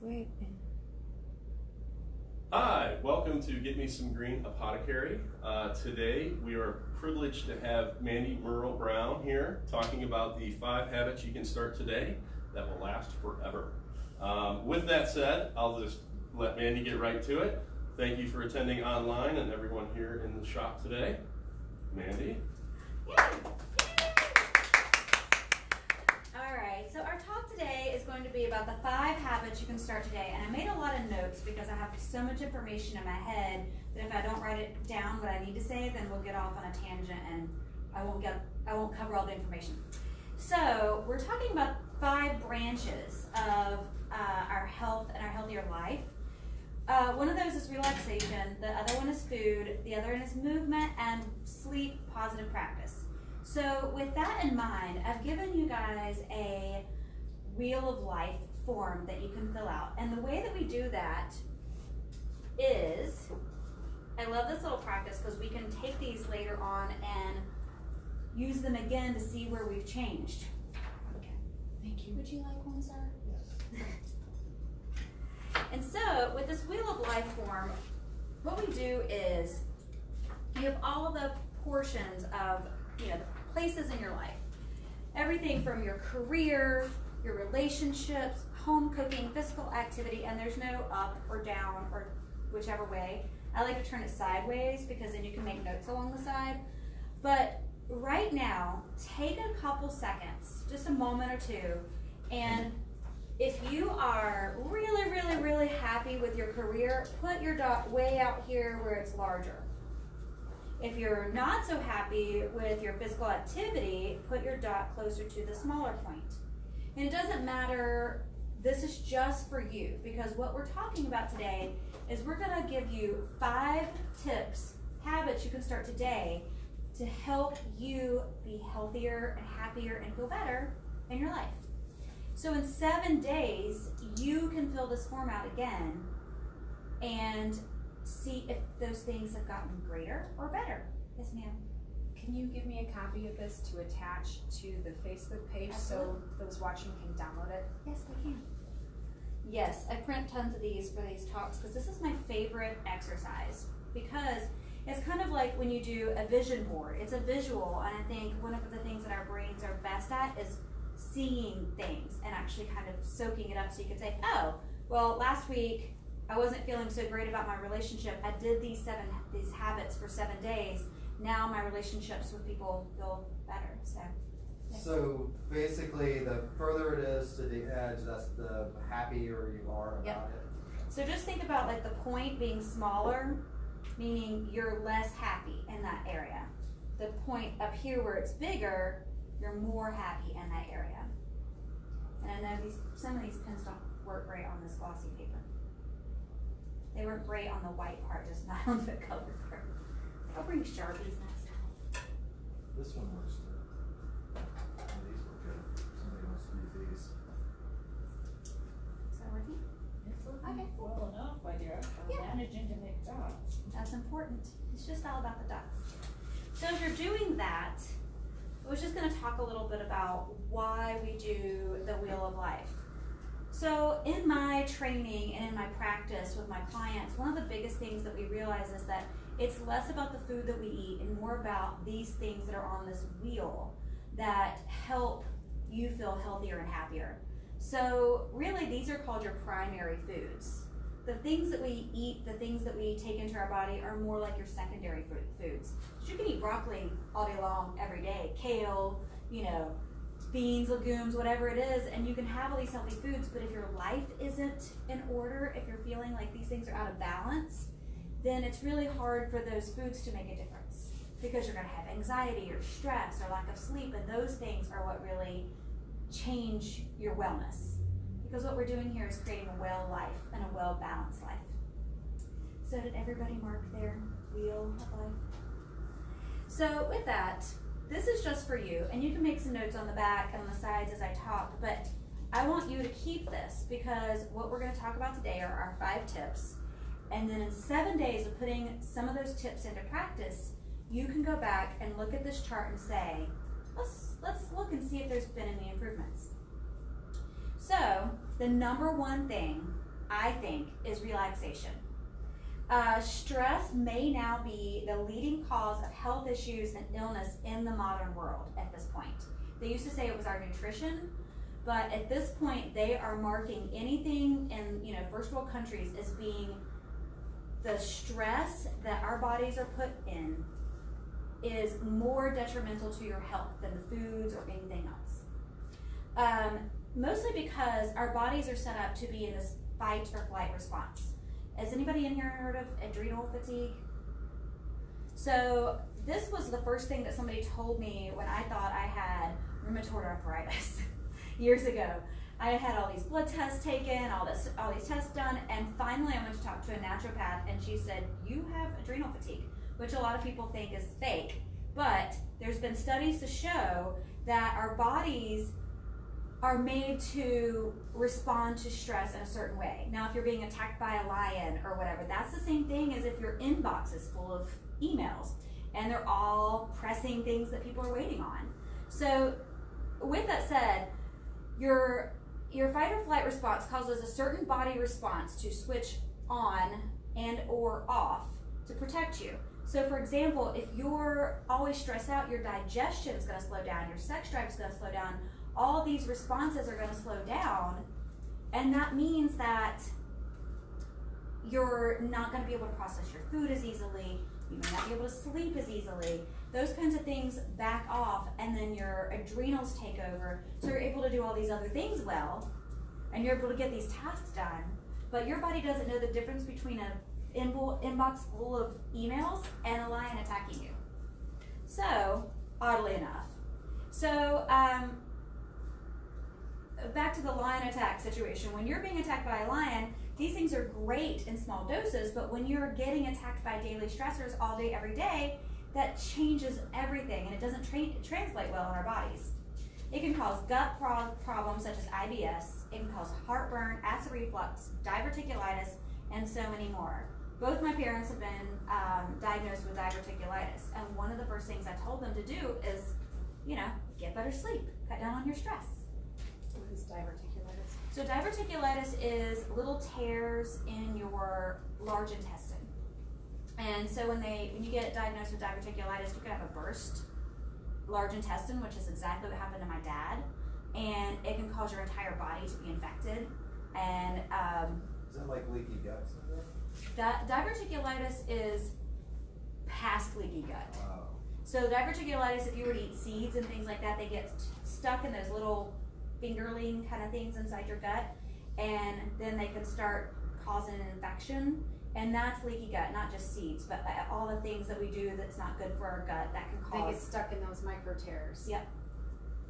Wait. Hi, welcome to Get Me Some Green Apothecary. Today we are privileged to have Mandy Merle-Brown here talking about the 5 habits you can start today that will last forever. With that said, I'll just let Mandy get right to it. Thank you for attending online and everyone here in the shop today. Mandy? Yeah. Alright, so our talk today is going to be about the 5 habits you can start today. And I made a lot of notes because I have so much information in my head that if I don't write it down what I need to say, then we'll get off on a tangent and I won't cover all the information. So we're talking about 5 branches of our health and our healthier life. One of those is relaxation, the other one is food, the other one is movement and sleep, positive practice. So with that in mind, I've given you guys a wheel of life form that you can fill out. And the way that we do that is, I love this little practice because we can take these later on and use them again to see where we've changed. Okay, thank you. Would you like one, sir? Yes. And so with this wheel of life form, what we do is you have all the portions of, the places in your life. Everything from your career, your relationships, home cooking, physical activity, and there's no up or down or whichever way. I like to turn it sideways because then you can make notes along the side. But right now, take a couple seconds, just a moment or two, and if you are really, really, really happy with your career, put your dot way out here where it's larger. If you're not so happy with your physical activity, put your dot closer to the smaller point. And it doesn't matter, this is just for you, because what we're talking about today is we're gonna give you 5 tips, habits you can start today to help you be healthier and happier and feel better in your life. So in 7 days, you can fill this form out again and see if those things have gotten greater or better. Yes, ma'am. Can you give me a copy of this to attach to the Facebook page so those watching can download it? Yes, I can. Yes, I print tons of these for these talks because this is my favorite exercise because it's kind of like when you do a vision board. It's a visual, and I think one of the things that our brains are best at is seeing things and actually kind of soaking it up so you can say, oh, well, last week I wasn't feeling so great about my relationship. I did these habits for 7 days. Now my relationships with people feel better. So, yes. So basically, the further it is to the edge, that's the happier you are about it. So just think about like the point being smaller, meaning you're less happy in that area. The point up here where it's bigger, you're more happy in that area. And I know some of these pens don't work great on this glossy paper. They work great on the white part, just not on the colored part. I'll bring Sharpies next time. This one works good. These were good. Somebody wants to use these. Is that working? It's working Okay. well enough, I guess. I'm managing to make dots. That's important. It's just all about the dots. So if you're doing that, I was just going to talk a little bit about why we do the Wheel of Life. So in my training and in my practice with my clients, one of the biggest things that we realize is that it's less about the food that we eat and more about these things that are on this wheel that help you feel healthier and happier. So really these are called your primary foods. The things that we eat, the things that we take into our body are more like your secondary foods. You can eat broccoli all day long, every day, kale, beans, legumes, whatever it is, and you can have all these healthy foods, but if your life isn't in order, if you're feeling like these things are out of balance, then it's really hard for those foods to make a difference because you're going to have anxiety or stress or lack of sleep, and those things are what really change your wellness. Because what we're doing here is creating a well life and a well-balanced life. So did everybody mark their wheel of life? So with that, this is just for you, and you can make some notes on the back and on the sides as I talk, but I want you to keep this because what we're going to talk about today are our 5 tips, and then in 7 days of putting some of those tips into practice, you can go back and look at this chart and say, let's look and see if there's been any improvements. So the number one thing I think, is relaxation. Stress may now be the leading cause of health issues and illness in the modern world at this point. They used to say it was our nutrition, but at this point they are marking anything in first world countries as being the stress that our bodies are put in is more detrimental to your health than the foods or anything else. Mostly because our bodies are set up to be in this fight or flight response. Has anybody in here heard of adrenal fatigue? So this was the first thing that somebody told me when I thought I had rheumatoid arthritis years ago. I had all these blood tests taken, all these tests done, and finally I went to talk to a naturopath, and she said, you have adrenal fatigue, which a lot of people think is fake, but there's been studies to show that our bodies are made to respond to stress in a certain way. Now, if you're being attacked by a lion or whatever, that's the same thing as if your inbox is full of emails and they're all pressing things that people are waiting on. So with that said, your fight or flight response causes a certain body response to switch on and or off to protect you. So for example, if you're always stressed out, your digestion is going to slow down, your sex drive is going to slow down, all these responses are going to slow down, and that means that you're not going to be able to process your food as easily, you may not be able to sleep as easily. Those kinds of things back off, and then your adrenals take over, so you're able to do all these other things well, and you're able to get these tasks done, but your body doesn't know the difference between an inbox full of emails and a lion attacking you. So, oddly enough. So, back to the lion attack situation. When you're being attacked by a lion, these things are great in small doses, but when you're getting attacked by daily stressors all day, every day, that changes everything, and it doesn't translate well in our bodies. It can cause gut problems such as IBS. It can cause heartburn, acid reflux, diverticulitis, and so many more. Both my parents have been diagnosed with diverticulitis, and one of the first things I told them to do is, get better sleep, cut down on your stress. What is diverticulitis? So diverticulitis is little tears in your large intestine. And so when you get diagnosed with diverticulitis, you can have a burst large intestine, which is exactly what happened to my dad. And it can cause your entire body to be infected. And is that like leaky gut syndrome? that diverticulitis is past leaky gut. Wow. So diverticulitis, if you were to eat seeds and things like that, they get stuck in those little fingerling kind of things inside your gut, and then they can start causing an infection, and that's leaky gut, not just seeds, but all the things that we do that's not good for our gut that can cause. They get stuck in those micro tears. Yep,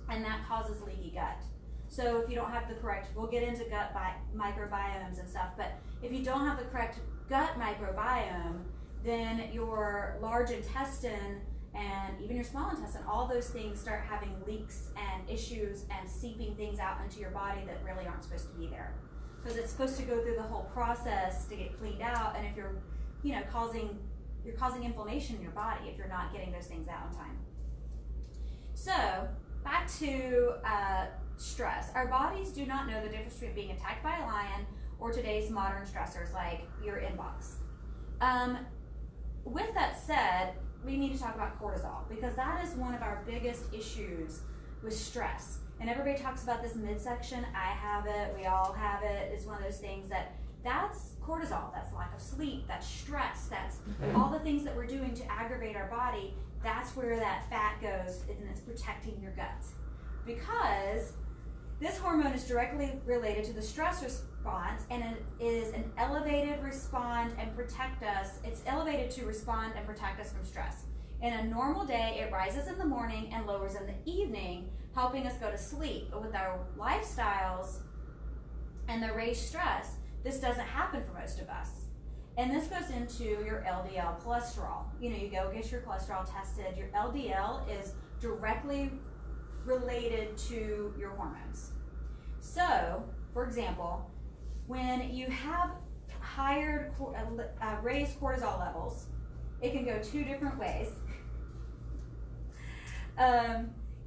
and that causes leaky gut. So if you don't have the correct, we'll get into gut microbiomes and stuff, but if you don't have the correct gut microbiome, then your large intestine and even your small intestine, all those things start having leaks and issues and seeping things out into your body that really aren't supposed to be there. Because it's supposed to go through the whole process to get cleaned out, and if you're, you're causing inflammation in your body if you're not getting those things out in time. So, back to stress. Our bodies do not know the difference between being attacked by a lion or today's modern stressors like your inbox. With that said, we need to talk about cortisol, because that is one of our biggest issues with stress. And everybody talks about this midsection. I have it, we all have it. It's one of those things that's cortisol, that's lack of sleep, that's stress, that's all the things that we're doing to aggravate our body. That's where that fat goes, and it's protecting your gut. Because this hormone is directly related to the stress response, and it is an elevated respond and protect us. It's elevated to respond and protect us from stress. In a normal day, it rises in the morning and lowers in the evening, helping us go to sleep. But with our lifestyles and the raised stress, this doesn't happen for most of us. And this goes into your LDL cholesterol. You go get your cholesterol tested. Your LDL is directly related to your hormones. So, for example, when you have higher raised cortisol levels, it can go two different ways.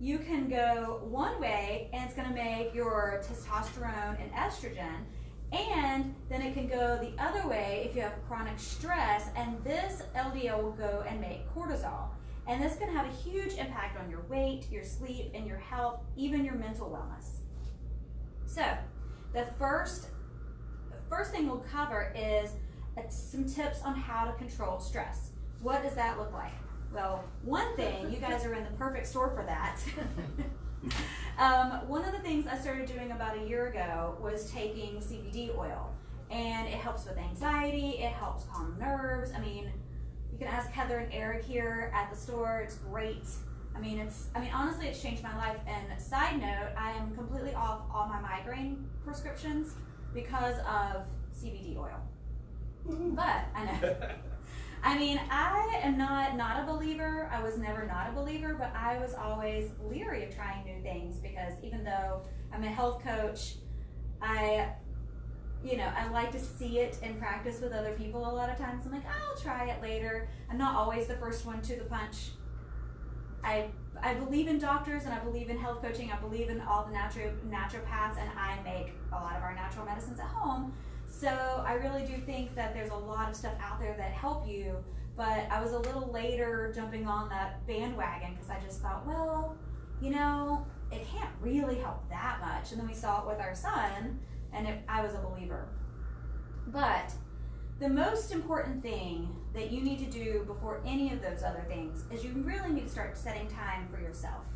You can go one way, and it's going to make your testosterone and estrogen And then it can go the other way if you have chronic stress, and this LDL will go and make cortisol. And this can have a huge impact on your weight, your sleep, and your health, even your mental wellness. So, the first thing we'll cover is some tips on how to control stress. What does that look like? Well, one thing, you guys are in the perfect store for that. One of the things I started doing about a year ago was taking CBD oil, and it helps with anxiety, it helps calm nerves. I mean, you can ask Heather and Eric here at the store, it's great. I mean, honestly, it's changed my life. And side note, I am completely off all my migraine prescriptions because of CBD oil. But, I know. I mean, I am not a believer. I was never not a believer, but I was always leery of trying new things because even though I'm a health coach, I like to see it in practice with other people a lot of times. I'm like, I'll try it later. I'm not always the first one to the punch. I believe in doctors and I believe in health coaching. I believe in all the naturopaths, and I make a lot of our natural medicines at home. So I really do think that there's a lot of stuff out there that help you, but I was a little later jumping on that bandwagon because I just thought, well, it can't really help that much. And then we saw it with our son, and I was a believer. But the most important thing that you need to do before any of those other things is you really need to start setting time for yourself.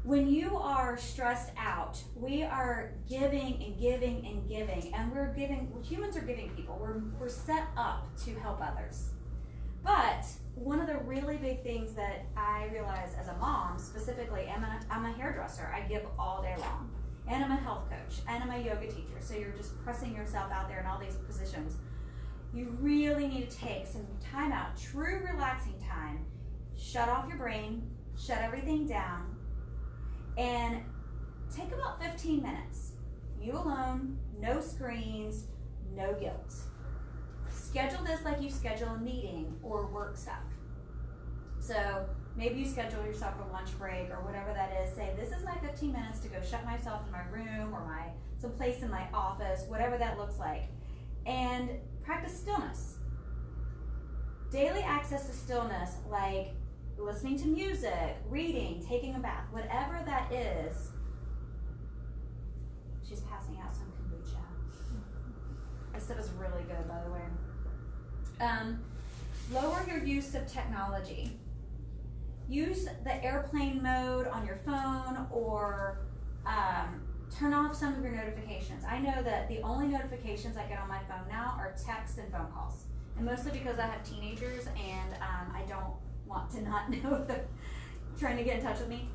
When you are stressed out, we are giving and giving and giving, and humans are giving people. We're set up to help others. But one of the really big things that I realized as a mom, specifically, I'm a hairdresser. I give all day long. And I'm a health coach, and I'm a yoga teacher. So you're just pressing yourself out there in all these positions. You really need to take some time out, true relaxing time, shut off your brain, shut everything down, and take about 15 minutes. You alone, no screens, no guilt. Schedule this like you schedule a meeting or work stuff. So maybe you schedule yourself a lunch break or whatever that is. Say, this is my 15 minutes to go shut myself in my room or some place in my office, whatever that looks like. And practice stillness. Daily access to stillness, like listening to music, reading, taking a bath, whatever that is. She's passing out some kombucha. This stuff is really good, by the way. Lower your use of technology. Use the airplane mode on your phone, or turn off some of your notifications. I know that the only notifications I get on my phone now are texts and phone calls. And mostly because I have teenagers and I don't want to not know if they're trying to get in touch with me.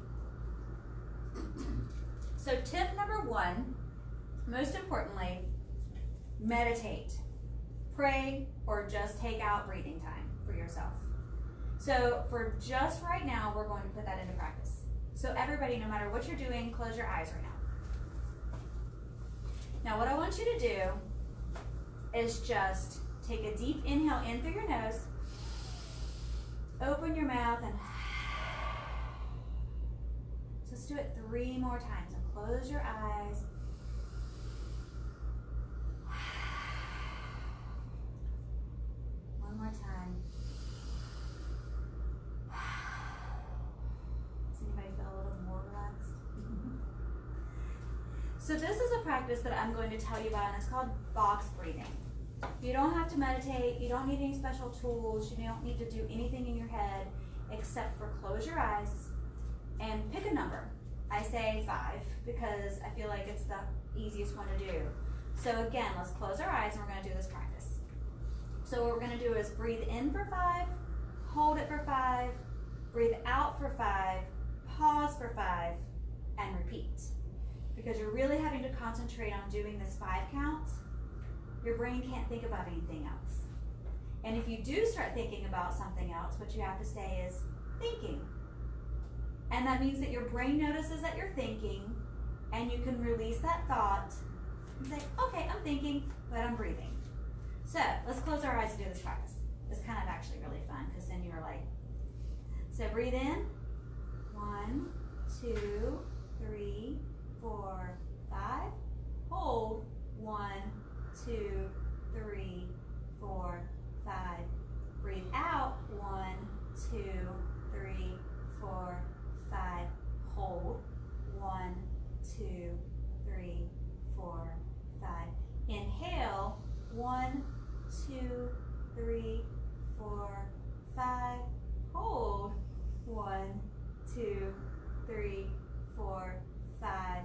So tip number 1, most importantly, meditate. Pray, or just take out breathing time for yourself. So for just right now, we're going to put that into practice. So everybody, no matter what you're doing, close your eyes right now. Now what I want you to do is just take a deep inhale in through your nose, open your mouth, and just do it 3 more times. And close your eyes. One more time. Does anybody feel a little more relaxed? So this is a practice that I'm going to tell you about, and it's called box breathing. You don't have to meditate. You don't need any special tools. You don't need to do anything in your head except for close your eyes and pick a number. I say 5 because I feel like it's the easiest one to do. So again, let's close our eyes and we're going to do this practice. So what we're going to do is breathe in for 5, hold it for 5, breathe out for 5, pause for 5, and repeat. Because you're really having to concentrate on doing this 5 count. Your brain can't think about anything else. And if you do start thinking about something else, what you have to say is thinking. And that means that your brain notices that you're thinking, and you can release that thought and say, okay, I'm thinking, but I'm breathing. So let's close our eyes and do this practice. It's kind of actually really fun because then you're like, so breathe in, 1, 2, 3, 4, 5, hold, 1, 2, 3, 4, 5. Breathe out. 1, 2, 3, 4, 5. Hold. 1, 2, 3, 4, 5. Inhale. 1, 2, 3, 4, 5. Hold. 1, 2, 3, 4, 5.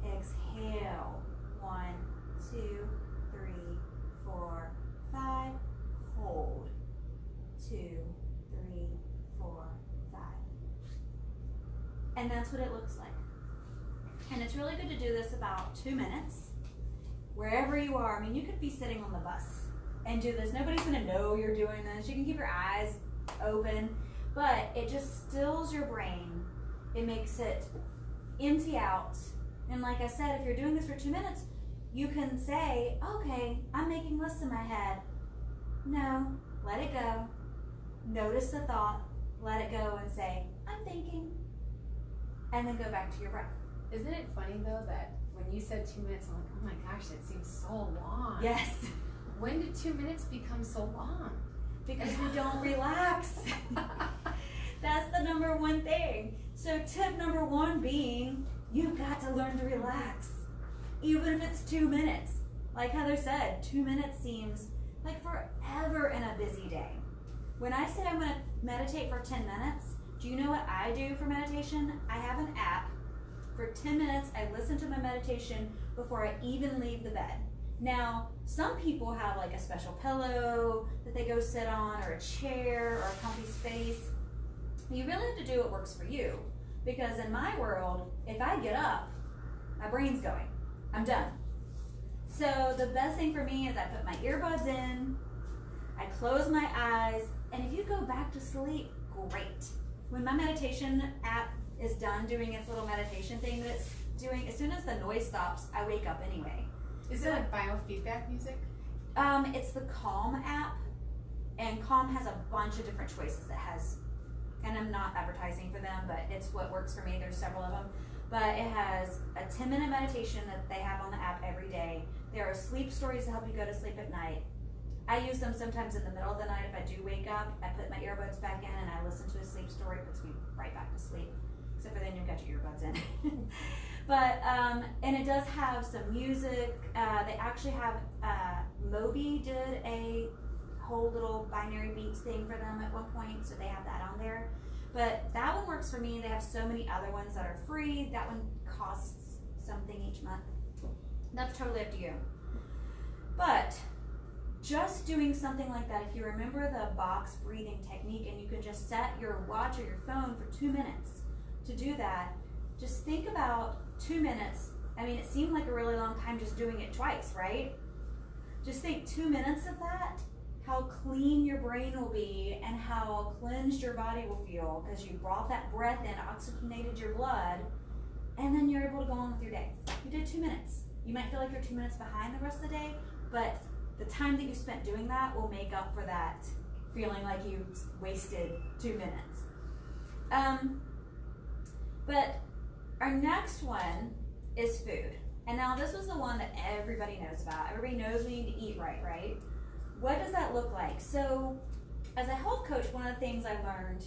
Exhale. 1, 2, 3, 4, 5. Hold. 2, 3, 4, 5. And that's what it looks like. And it's really good to do this about 2 minutes, wherever you are. I mean, you could be sitting on the bus and do this. Nobody's gonna know you're doing this. You can keep your eyes open, but it just stills your brain. It makes it empty out. And like I said, if you're doing this for 2 minutes, you can say, okay, I'm making lists in my head. No, let it go. Notice the thought, let it go and say, I'm thinking. And then go back to your breath. Isn't it funny though that when you said 2 minutes, I'm like, oh my gosh, that seems so long. Yes. When did 2 minutes become so long? Because we don't relax. That's the number one thing. So tip number one being, you've got to learn to relax. Even if it's 2 minutes. Like Heather said, 2 minutes seems like forever in a busy day. When I say I'm gonna meditate for 10 minutes, do you know what I do for meditation? I have an app. For 10 minutes, I listen to my meditation before I even leave the bed. Now, some people have like a special pillow that they go sit on, or a chair, or a comfy space. You really have to do what works for you. Because in my world, if I get up, my brain's going. I'm done. So the best thing for me is I put my earbuds in, I close my eyes, and if you go back to sleep, great. When my meditation app is done doing its little meditation thing that it's doing, as soon as the noise stops, I wake up anyway. Is it like biofeedback music? It's the Calm app, and Calm has a bunch of different choices that has, and I'm not advertising for them, but it's what works for me. There's several of them. But it has a 10-minute meditation that they have on the app every day. There are sleep stories to help you go to sleep at night. I use them sometimes in the middle of the night if I do wake up. I put my earbuds back in and I listen to a sleep story. It puts me right back to sleep. Except for then you've got your earbuds in. But, and it does have some music. They actually have, Moby did a whole little binary beats thing for them at one point, so they have that on there. But that one works for me. They have so many other ones that are free. That one costs something each month. That's totally up to you. But just doing something like that, if you remember the box breathing technique and you can just set your watch or your phone for 2 minutes to do that, just think about 2 minutes. I mean, it seemed like a really long time just doing it twice, right? Just think 2 minutes of that, how clean your brain will be and how cleansed your body will feel because you brought that breath in, oxygenated your blood, and then you're able to go on with your day. You did 2 minutes. You might feel like you're 2 minutes behind the rest of the day, but the time that you spent doing that will make up for that feeling like you wasted 2 minutes. But our next one is food. And now this was the one that everybody knows about. Everybody knows we need to eat right, right? What does that look like? So as a health coach, one of the things I learned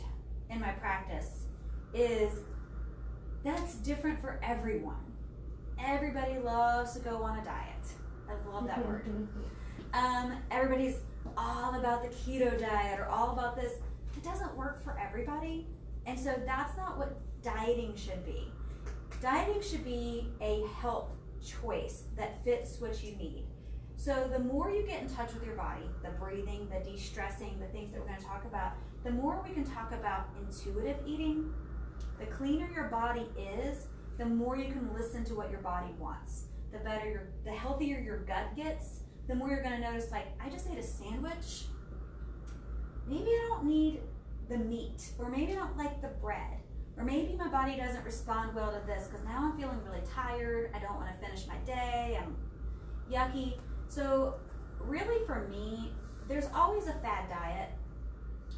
in my practice is that's different for everyone. Everybody loves to go on a diet. I love that word. Everybody's all about the keto diet or all about this. It doesn't work for everybody. And so that's not what dieting should be. Dieting should be a health choice that fits what you need. So the more you get in touch with your body, the breathing, the de-stressing, the things that we're going to talk about, the more we can talk about intuitive eating. The cleaner your body is, the more you can listen to what your body wants. The better the healthier your gut gets, the more you're going to notice, like, I just ate a sandwich. Maybe I don't need the meat, or maybe I don't like the bread, or maybe my body doesn't respond well to this because now I'm feeling really tired. I don't want to finish my day. I'm yucky. So really for me, there's always a fad diet.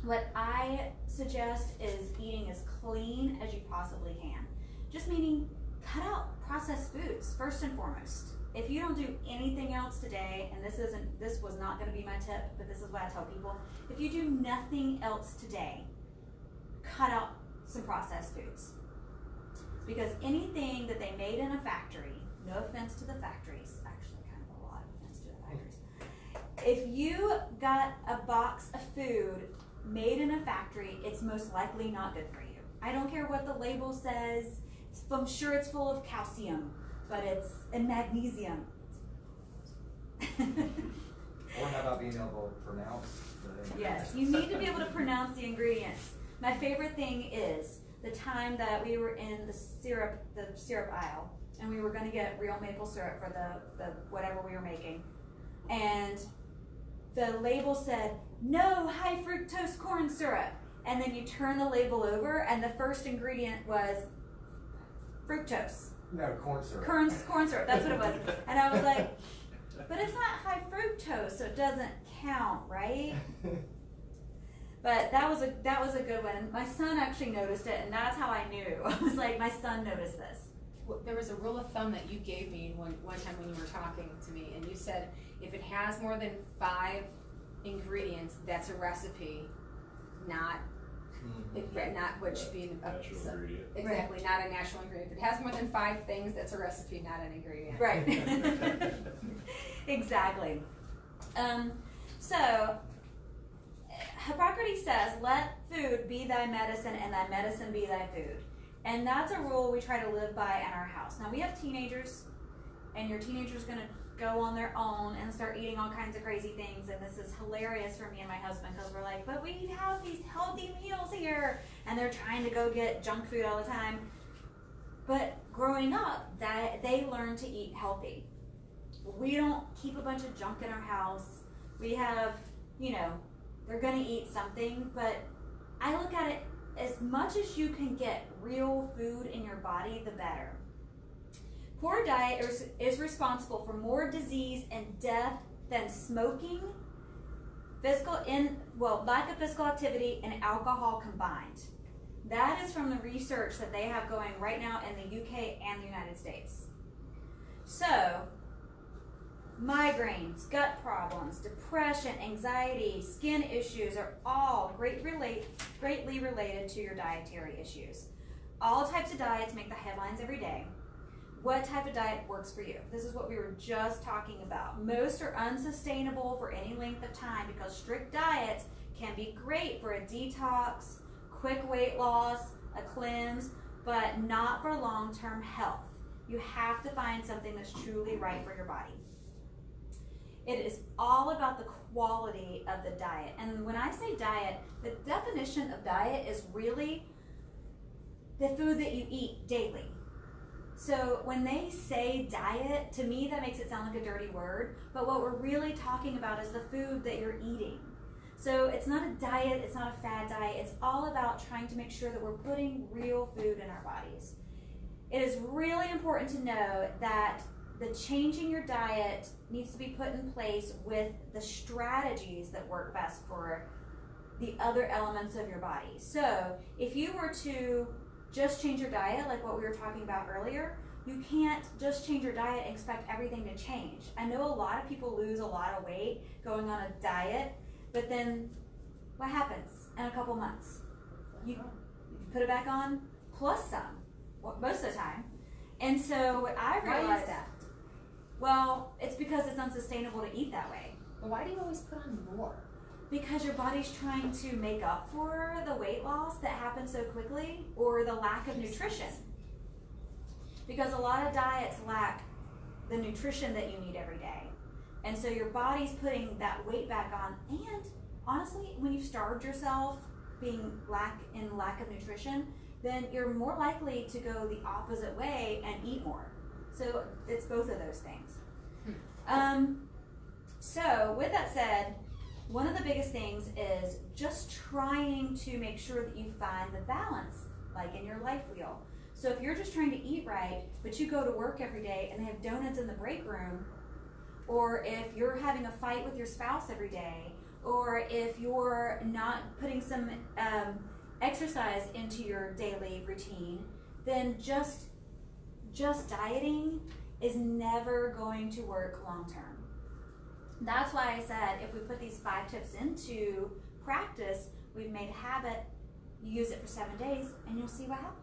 What I suggest is eating as clean as you possibly can. Just meaning cut out processed foods first and foremost. if you don't do anything else today, and this was not going to be my tip, but this is what I tell people, if you do nothing else today, cut out some processed foods. Because anything that they made in a factory, no offense to the factories, actually kind of a lot of offense to the factories. If you got a box of food made in a factory, it's most likely not good for you. I don't care what the label says. I'm sure it's full of calcium, but it's in magnesium. Or how about being able to pronounce the Yes, you need to be able to pronounce the ingredients. My favorite thing is the time that we were in the syrup aisle, and we were going to get real maple syrup for the whatever we were making, and the label said no high fructose corn syrup, and then you turn the label over, and the first ingredient was fructose. No, corn syrup. Corn syrup, that's what it was. And I was like, but it's not high fructose, so it doesn't count, right? But that was a good one. My son actually noticed it, and that's how I knew. I was like, my son noticed this. Well, there was a rule of thumb that you gave me one time when you were talking to me, and you said if it has more than 5 ingredients, that's a recipe, not what should be Natural ingredient. Exactly, not a natural ingredient. If it has more than 5 things, that's a recipe, not an ingredient. Right. Exactly. So Hippocrates says, let food be thy medicine and thy medicine be thy food. And that's a rule we try to live by in our house. Now we have teenagers, and your teenager's going to go on their own and start eating all kinds of crazy things, and this is hilarious for me and my husband because we're like, but we have these healthy meals here, and they're trying to go get junk food all the time. But growing up, that they learn to eat healthy. We don't keep a bunch of junk in our house. We have, they're going to eat something, but I look at it as much as you can get real food in your body, the better. Poor diet is responsible for more disease and death than smoking, lack of physical activity, and alcohol combined. That is from the research that they have going right now in the UK and the United States. So, migraines, gut problems, depression, anxiety, skin issues are all greatly related to your dietary issues. All types of diets make the headlines every day. What type of diet works for you? This is what we were just talking about. Most are unsustainable for any length of time because strict diets can be great for a detox, quick weight loss, a cleanse, but not for long-term health. You have to find something that's truly right for your body. It is all about the quality of the diet. And when I say diet, the definition of diet is really the food that you eat daily. So when they say diet, to me that makes it sound like a dirty word, but what we're really talking about is the food that you're eating. So it's not a diet, it's not a fad diet, it's all about trying to make sure that we're putting real food in our bodies. It is really important to know that the changing your diet needs to be put in place with the strategies that work best for the other elements of your body. So if you were to just change your diet, like what we were talking about earlier, you can't just change your diet and expect everything to change. I know a lot of people lose a lot of weight going on a diet, but then what happens in a couple months? You put it back on plus some, most of the time. And so what I realized, Why is that? Well, it's because it's unsustainable to eat that way. But why do you always put on more? Because your body's trying to make up for the weight loss that happens so quickly or the lack of nutrition. Because a lot of diets lack the nutrition that you need every day. And so your body's putting that weight back on. And honestly, when you've starved yourself being lack of nutrition, then you're more likely to go the opposite way and eat more. So it's both of those things. So with that said, one of the biggest things is just trying to make sure that you find the balance, like in your life wheel. So if you're just trying to eat right, but you go to work every day and they have donuts in the break room, or if you're having a fight with your spouse every day, or if you're not putting some exercise into your daily routine, then just dieting is never going to work long term. That's why I said if we put these 5 tips into practice, we've made a habit, you use it for 7 days, and you'll see what happens.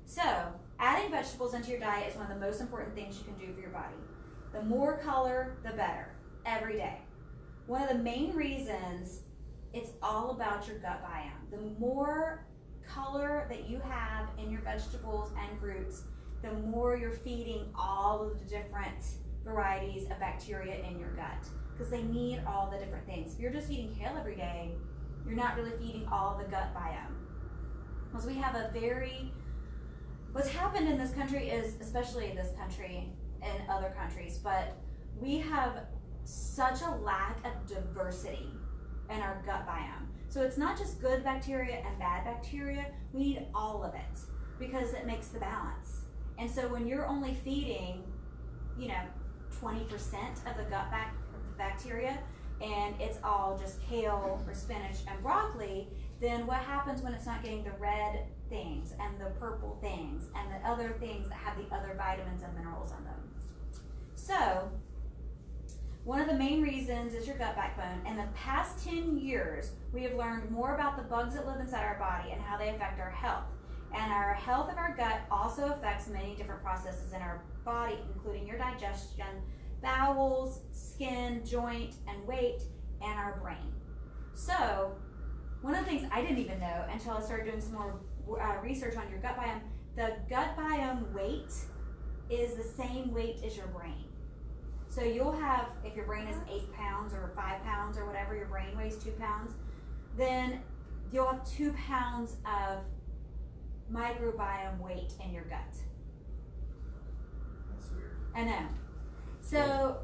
So, adding vegetables into your diet is one of the most important things you can do for your body. The more color, the better, every day. One of the main reasons, it's all about your gut biome. The more color that you have in your vegetables and fruits, the more you're feeding all of the different varieties of bacteria in your gut, because they need all the different things. If you're just eating kale every day, you're not really feeding all of the gut biome. Because we have what's happened in this country is, especially in this country and other countries, but we have such a lack of diversity in our gut biome. So it's not just good bacteria and bad bacteria, we need all of it because it makes the balance. And so when you're only feeding, 20% of the gut bacteria, and it's all just kale or spinach and broccoli, then what happens when it's not getting the red things and the purple things and the other things that have the other vitamins and minerals in them? So, one of the main reasons is your gut backbone. In the past 10 years, we have learned more about the bugs that live inside our body and how they affect our health. And our health of our gut also affects many different processes in our body, including your digestion, bowels, skin, joint, and weight, and our brain. So, one of the things I didn't even know until I started doing some more research on your gut biome, the gut biome weight is the same weight as your brain. So you'll have, if your brain is 8 pounds or 5 pounds or whatever, your brain weighs 2 pounds, then you'll have 2 pounds of microbiome weight in your gut. That's weird. I know. So,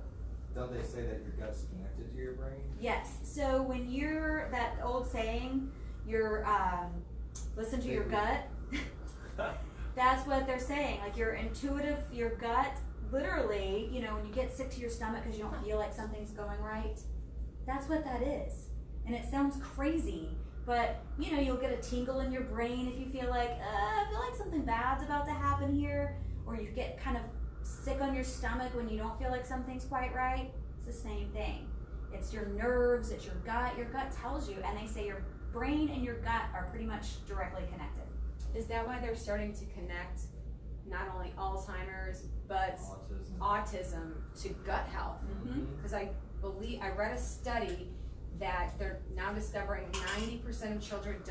don't they say that your gut's connected to your brain? yes. So when you're, that old saying, you're, listen to your gut, that's what they're saying. Like your intuitive, your gut, literally, when you get sick to your stomach because you don't feel like something's going right, that's what that is. And it sounds crazy, but you'll get a tingle in your brain if you feel like, I feel like something bad's about to happen here, or you get kind of sick on your stomach when you don't feel like something's quite right. It's the same thing. It's your nerves, it's your gut. Your gut tells you, and they say your brain and your gut are pretty much directly connected. Is that why they're starting to connect not only Alzheimer's, but autism to gut health? Because I read a study that they're now discovering 90% of children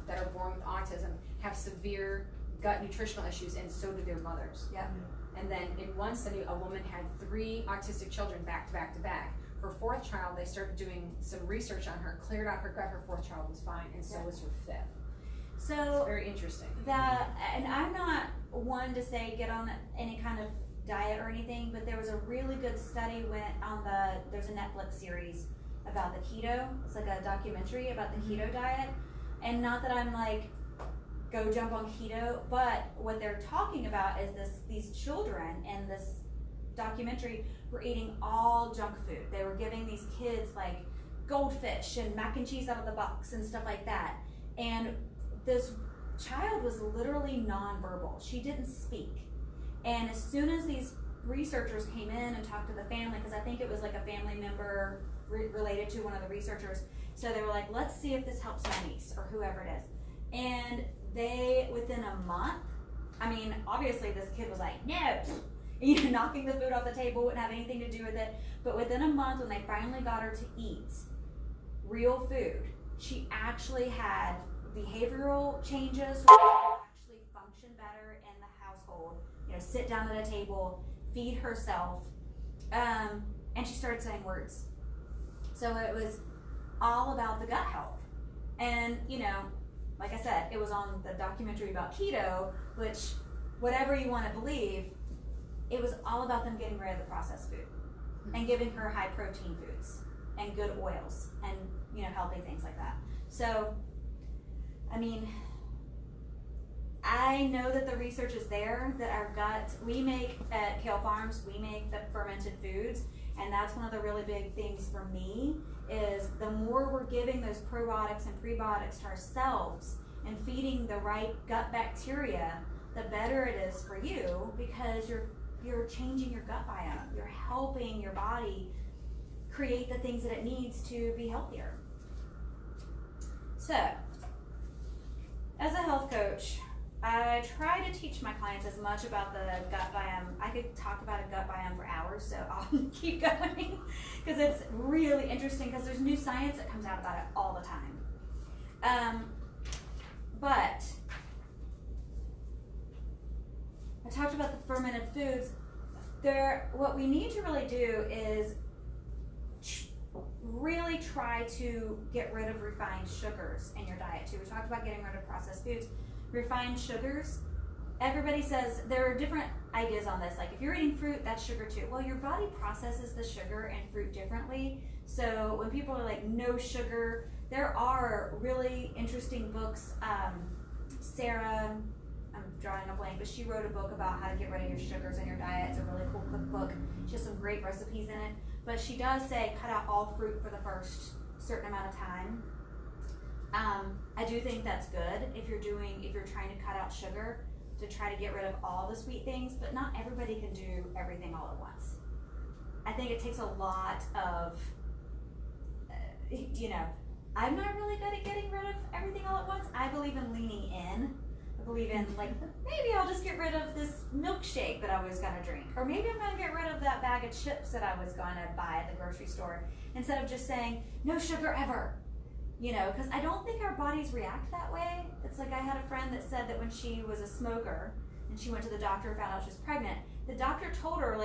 that are born with autism have severe gut nutritional issues, and so do their mothers. Yep. And then in one study, a woman had 3 autistic children back to back to back. Her 4th child, they started doing some research on her, cleared out her gut, her 4th child was fine, and so was her 5th. So it's very interesting. And I'm not one to say get on any kind of diet or anything, but there was a really good study there's a Netflix series about the keto. It's like a documentary about the keto diet. And not that I'm like, go jump on keto, but what they're talking about is these children in this documentary were eating all junk food. They were giving these kids like goldfish and mac and cheese out of the box and stuff like that. And this child was literally nonverbal. She didn't speak. And as soon as these researchers came in and talked to the family, because I think it was like a family member related to one of the researchers, so they were like, let's see if this helps my niece or whoever it is. And they, within a month, obviously this kid was like, no, knocking the food off the table, wouldn't have anything to do with it. But within a month, when they finally got her to eat real food, she actually had behavioral changes, actually function better in the household, sit down at a table, feed herself, and she started saying words. So it was all about the gut health. And, like I said, it was on the documentary about keto, which, whatever you want to believe, it was all about them getting rid of the processed food and giving her high protein foods and good oils and, healthy things like that. So, I know that the research is there, that our gut, we make at Kale Farms, we make the fermented foods, and that's one of the really big things for me, is the more we're giving those probiotics and prebiotics to ourselves and feeding the right gut bacteria, the better it is for you, because you're changing your gut biome. You're helping your body create the things that it needs to be healthier. So, as a health coach, I try to teach my clients as much about the gut biome. I could talk about a gut biome for hours, so I'll keep going because it's really interesting because there's new science that comes out about it all the time. But I talked about the fermented foods. What we need to really do is really try to get rid of refined sugars in your diet too. We talked about getting rid of processed foods. Refined sugars, everybody says there are different ideas on this. Like if you're eating fruit, that's sugar too. Well, your body processes the sugar and fruit differently. So when people are like no sugar, there are really interesting books. Sarah, I'm drawing a blank, but she wrote a book about how to get rid of your sugars in your diet. It's a really cool cookbook. She has some great recipes in it. But she does say cut out all fruit for the first certain amount of time. I do think that's good if you're trying to cut out sugar, to try to get rid of all the sweet things, but not everybody can do everything all at once. I think it takes a lot of, I'm not really good at getting rid of everything all at once. I believe in leaning in. I believe in maybe I'll just get rid of this milkshake that I was gonna drink, or maybe I'm gonna get rid of that bag of chips that I was gonna buy at the grocery store, instead of just saying no sugar ever. Because I don't think our bodies react that way. It's like I had a friend that said that when she was a smoker and she went to the doctor and found out she was pregnant, the doctor told her,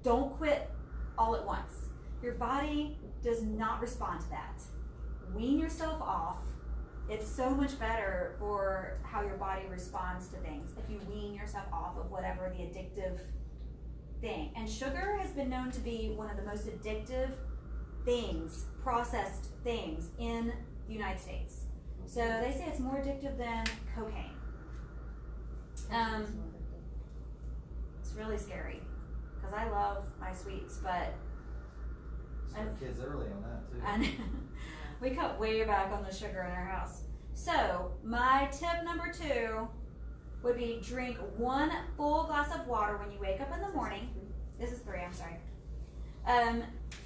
don't quit all at once. Your body does not respond to that. Wean yourself off. It's so much better for how your body responds to things if you wean yourself off of whatever the addictive thing. And sugar has been known to be one of the most addictive things, processed things in the United States. So they say it's more addictive than cocaine. It's really scary because I love my sweets, but kids early on that too. And we cut way back on the sugar in our house. So my tip number 2 would be drink 1 full glass of water when you wake up in the morning. This is 3, I'm sorry.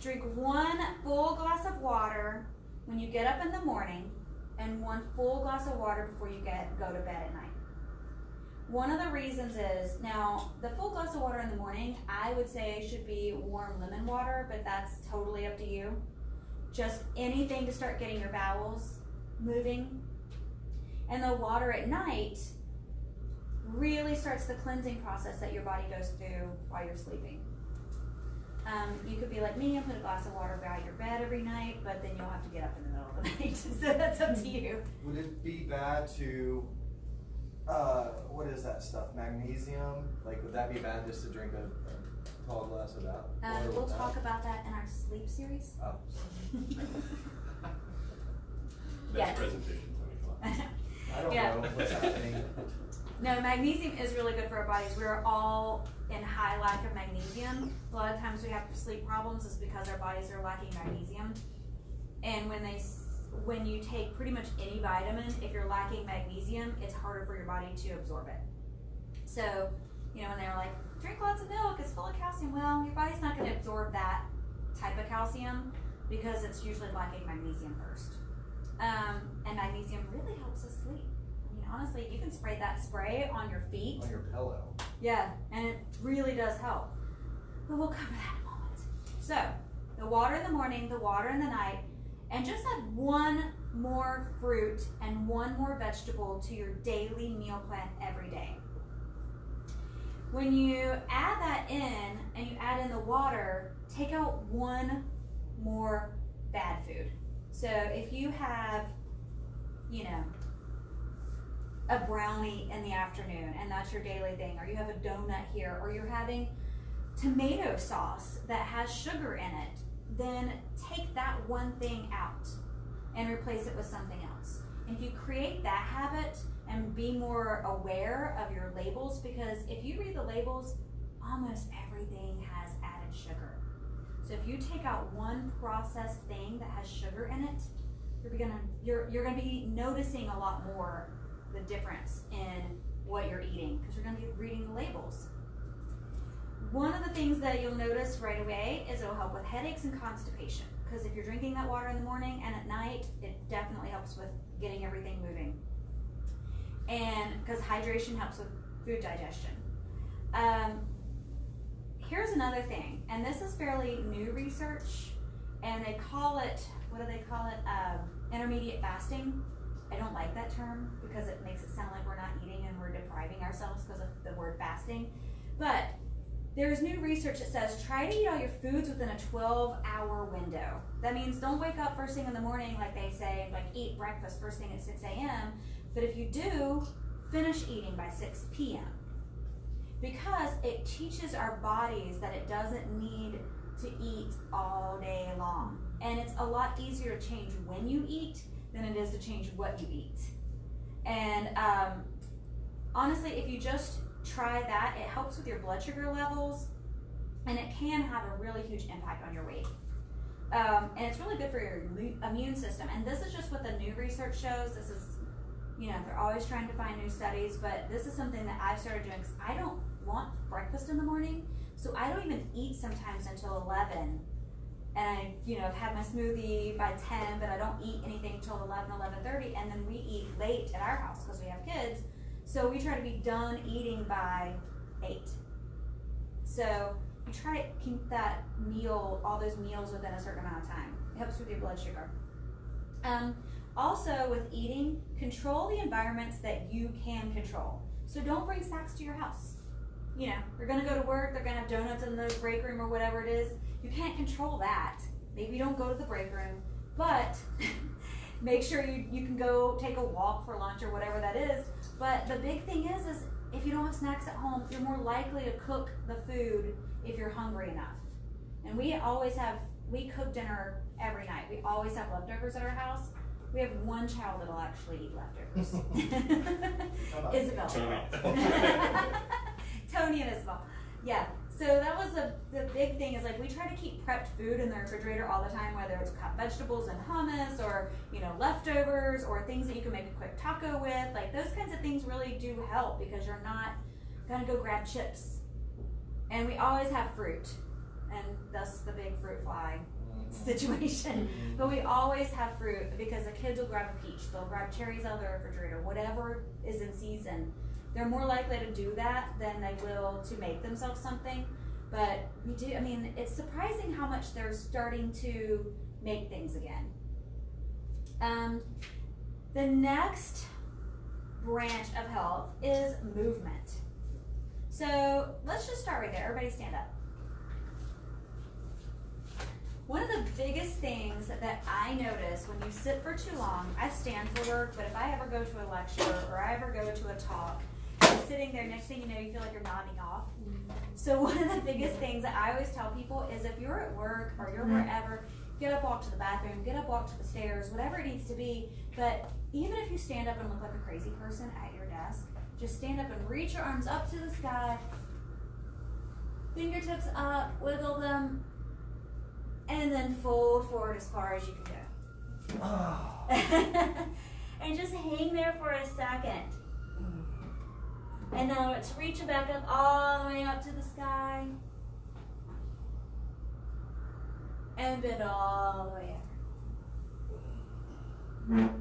Drink 1 full glass of water when you get up in the morning, and 1 full glass of water before you go to bed at night. One of the reasons is, now the full glass of water in the morning, I would say should be warm lemon water, but that's totally up to you. Just anything to start getting your bowels moving. And the water at night really starts the cleansing process that your body goes through while you're sleeping. You could be like me and put a glass of water by your bed every night, but then you'll have to get up in the middle of the night. So that's up to you. Would it be bad to, what is that stuff? Magnesium? Would that be bad just to drink a tall glass of that? We'll talk about that in our sleep series. Oh. Next presentation, 20 o'clock. I don't know what's happening. No, magnesium is really good for our bodies. We're all in high lack of magnesium. A lot of times we have sleep problems is because our bodies are lacking magnesium. And when you take pretty much any vitamin, if you're lacking magnesium, it's harder for your body to absorb it. So, when they're like, drink lots of milk, it's full of calcium. Well, your body's not going to absorb that type of calcium because it's usually lacking magnesium first. And magnesium really helps us sleep. Honestly, you can spray that spray on your feet. On your pillow. Yeah, and it really does help. But we'll cover that in a moment. So, the water in the morning, the water in the night, and just add 1 more fruit and 1 more vegetable to your daily meal plan every day. When you add that in, and you add in the water, take out 1 more bad food. So if you have, a brownie in the afternoon, and that's your daily thing, or you have a donut here, or you're having tomato sauce that has sugar in it, then take that one thing out and replace it with something else. And if you create that habit and be more aware of your labels, because if you read the labels, almost everything has added sugar. So if you take out 1 processed thing that has sugar in it, you're gonna be noticing a lot more the difference in what you're eating because you're going to be reading the labels. one of the things that you'll notice right away is it'll help with headaches and constipation. Because if you're drinking that water in the morning and at night, it definitely helps with getting everything moving. And because hydration helps with food digestion. Here's another thing, and this is fairly new research, and they call it, what do they call it? Intermediate fasting. I don't like that term because it makes it sound like we're not eating and we're depriving ourselves because of the word fasting. But there's new research that says try to eat all your foods within a 12-hour window. That means don't wake up first thing in the morning like they say, like eat breakfast first thing at 6 a.m. But if you do, finish eating by 6 p.m. Because it teaches our bodies that it doesn't need to eat all day long. And it's a lot easier to change when you eat than it is to change what you eat. And honestly, if you just try that, it helps with your blood sugar levels, and it can have a really huge impact on your weight. And it's really good for your immune system. And this is just what the new research shows. This is, you know, they're always trying to find new studies, but this is something that I've started doing because I don't want breakfast in the morning, so I don't even eat sometimes until 11. And I, you know, I've had my smoothie by 10, but I don't eat anything until 11, 11:30, and then we eat late at our house because we have kids. So we try to be done eating by 8. So you try to keep that meal, all those meals within a certain amount of time. It helps with your blood sugar. Also with eating, control the environments that you can control. So don't bring snacks to your house. You know, you're gonna go to work, they're gonna have donuts in the break room or whatever it is. You can't control that. Maybe you don't go to the break room, but make sure you can go take a walk for lunch or whatever that is. But the big thing is if you don't have snacks at home, you're more likely to cook the food if you're hungry enough. And we cook dinner every night. We always have leftovers at our house. We have one child that'll actually eat leftovers. Isabel. Tony and Isabel. Yeah. So that was the big thing is like we try to keep prepped food in the refrigerator all the time, whether it's cut vegetables and hummus or, you know, leftovers or things that you can make a quick taco with. Like those kinds of things really do help because you're not gonna go grab chips. And we always have fruit, and thus the big fruit fly situation. But we always have fruit because the kids will grab a peach, they'll grab cherries out of the refrigerator, whatever is in season. They're more likely to do that than they will to make themselves something. But we do, I mean, it's surprising how much they're starting to make things again. The next branch of health is movement. So let's just start right there. Everybody stand up. One of the biggest things that I notice when you sit for too long, I stand for work, but if I ever go to a lecture or I ever go to a talk, you're sitting there, next thing you know, you feel like you're nodding off. So one of the biggest things that I always tell people is if you're at work or you're wherever, get up, walk to the bathroom, get up, walk to the stairs, whatever it needs to be. But even if you stand up and look like a crazy person at your desk, just stand up and reach your arms up to the sky, fingertips up, wiggle them, and then fold forward as far as you can go. And just hang there for a second. And now it's reaching back up all the way up to the sky. And bend all the way up.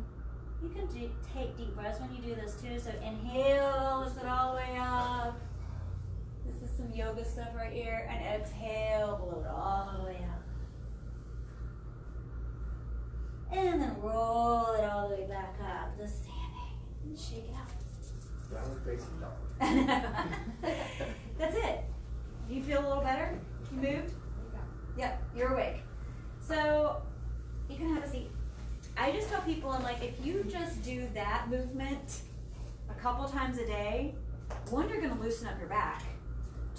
You can take deep breaths when you do this too. So inhale, lift it all the way up. This is some yoga stuff right here. And exhale, blow it all the way up. And then roll it all the way back up. Just standing. And shake it out. Downward facing dog. That's it. Do you feel a little better? You moved? Yep, you're awake. So you can have a seat. I just tell people, I'm like, if you just do that movement a couple times a day, 1, you're gonna loosen up your back.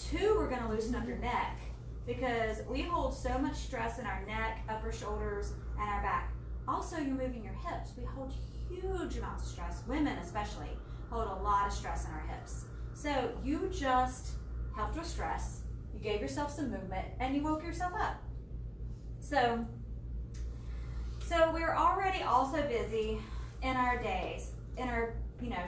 2, we're gonna loosen up your neck because we hold so much stress in our neck, upper shoulders, and our back. Also, you're moving your hips. We hold huge amounts of stress. Women especially hold a lot of stress in our hips. So you just helped with stress, you gave yourself some movement, and you woke yourself up. So we're already also busy in our days, in our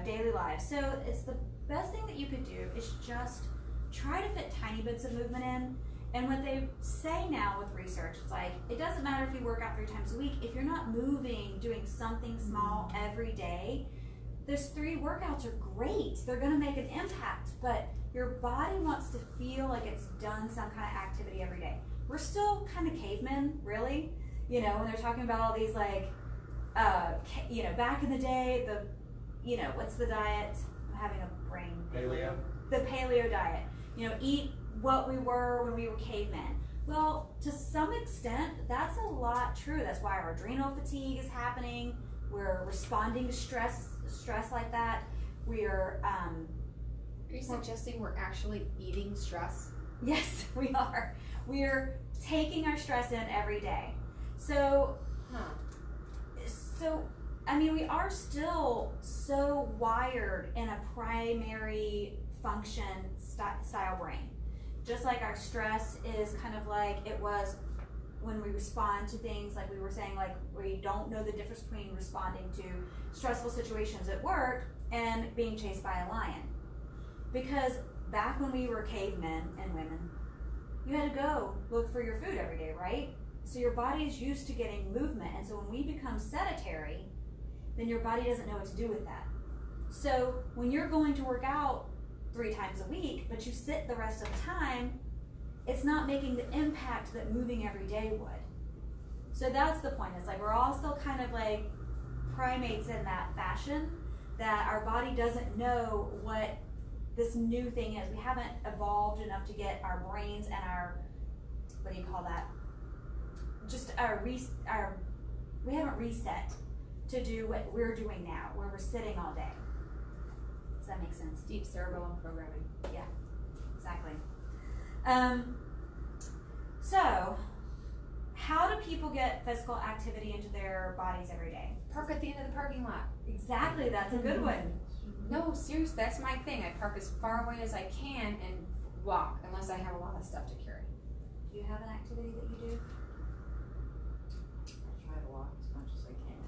daily lives. So it's the best thing that you could do is just try to fit tiny bits of movement in. And what they say now with research, it's like, it doesn't matter if you work out 3 times a week, if you're not moving, doing something small every day, those 3 workouts are great. They're gonna make an impact, but your body wants to feel like it's done some kind of activity every day. We're still kind of cavemen, really. You know, when they're talking about all these like, you know, back in the day, you know, what's the diet? I'm having a brain. Paleo. The paleo diet. You know, eat what we were when we were cavemen. Well, to some extent, that's a lot true. That's why our adrenal fatigue is happening. We're responding to stress like that. We're Are you suggesting we're actually eating stress? yes, we are. We're taking our stress in every day. So I mean, we are still so wired in a primary function style brain. Just like our stress is kind of like it was when we respond to things, like we were saying, like we don't know the difference between responding to stressful situations at work and being chased by a lion. Because back when we were cavemen and women, you had to go look for your food every day, right? So your body is used to getting movement, and so when we become sedentary, then your body doesn't know what to do with that. So when you're going to work out 3 times a week, but you sit the rest of the time, it's not making the impact that moving every day would. So that's the point. It's like we're all still kind of like primates in that fashion, that our body doesn't know what this new thing is. We haven't evolved enough to get our brains and our, what do you call that? Just we haven't reset to do what we're doing now, where we're sitting all day. Does that make sense? Deep cerebellum programming. Yeah, exactly. So, how do people get physical activity into their bodies every day? Park at the end of the parking lot. Exactly, that's a good one. No, seriously, that's my thing. I park as far away as I can and walk, unless I have a lot of stuff to carry. Do you have an activity that you do? I try to walk as much as I can.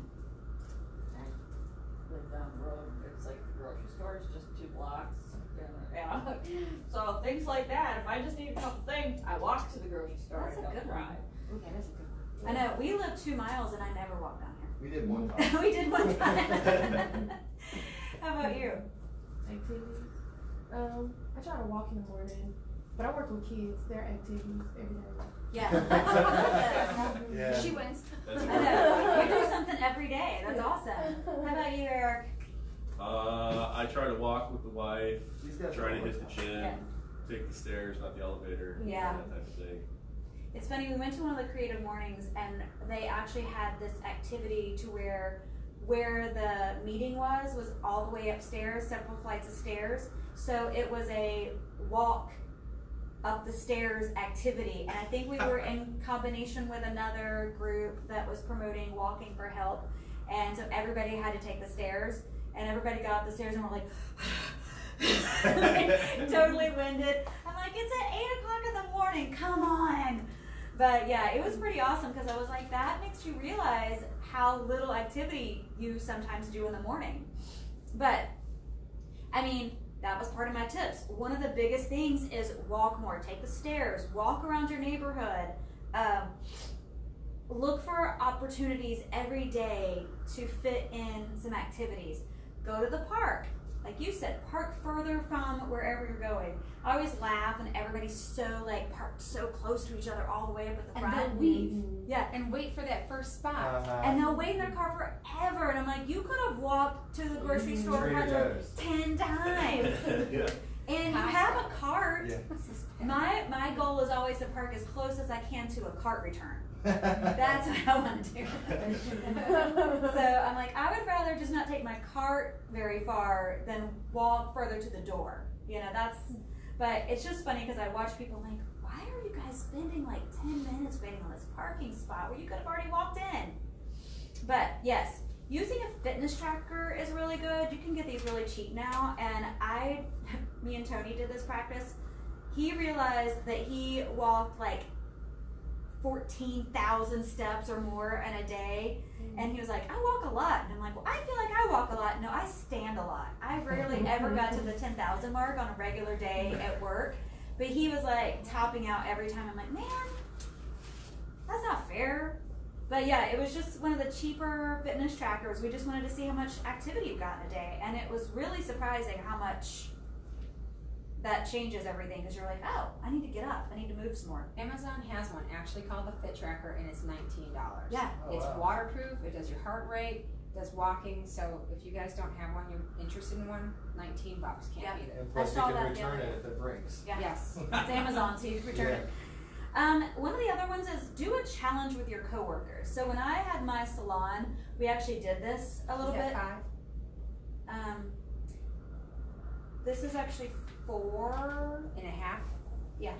I live down the road, it's like the grocery store is just 2 blocks. Yeah. So things like that, if I just need a couple things, I walk to the grocery store. That's a I don't good one. drive. Ooh, that is a good one. I know, we live 2 miles and I never walk down here. We did one time. We did one time. How about you? Activities. I try to walk in the morning, but I work with kids. Their activities every day. Yeah, that's awesome. Yeah. She wins. That's I know, you do something every day. That's awesome. How about you, Eric? I try to walk with the wife, These guys try are to hit the gym, Yeah. take the stairs, not the elevator, Yeah. that type of thing. It's funny, we went to one of the creative mornings and they actually had this activity to where the meeting was all the way upstairs, several flights of stairs. So it was a walk up the stairs activity. And I think we were in combination with another group that was promoting walking for help. And so everybody had to take the stairs and everybody got up the stairs and were like, totally winded. I'm like, it's at 8 o'clock in the morning, come on. But yeah, it was pretty awesome because I was like, that makes you realize how little activity you sometimes do in the morning. But, I mean, that was part of my tips. One of the biggest things is walk more. Take the stairs, walk around your neighborhood. Look for opportunities every day to fit in some activities. Go to the park. Like you said, park further from wherever you're going. I always laugh and everybody's so like parked so close to each other all the way up at the front. And they'll weave. Yeah. And wait for that first spot. And they'll wait in their car forever. And I'm like, you could have walked to the grocery store Trader probably Joe's. 10 times. Yeah. And you have a cart. Yeah. My goal is always to park as close as I can to a cart return. That's what I want to do. So I'm like, I would rather just not take my cart very far than walk further to the door. You know, but it's just funny because I watch people like, why are you guys spending like 10 minutes waiting on this parking spot where you could have already walked in? But yes, using a fitness tracker is really good. You can get these really cheap now. And me and Tony did this practice. He realized that he walked like 14,000 steps or more in a day. And he was like, I walk a lot. And I'm like, well, I feel like I walk a lot. No, I stand a lot. I rarely ever got to the 10,000 mark on a regular day at work. But he was like topping out every time. I'm like, man, that's not fair. But yeah, it was just one of the cheaper fitness trackers. We just wanted to see how much activity you've got in a day. And it was really surprising how much that changes everything, because you're like, oh, I need to get up. I need to move some more. Amazon has one actually called the Fit Tracker, and it's $19. Yeah. Oh, It's wow. waterproof. It does your heart rate, does walking. So if you guys don't have one, you're interested in one, $19 can't Yeah. beat it. And plus, saw you that can the return other it day. if it breaks. Yeah. Yes. It's Amazon, so you can return it. One of the other ones is do a challenge with your coworkers. So when I had my salon, we actually did this a little Is that bit. 5 This is actually 4.5. and a half? Yeah.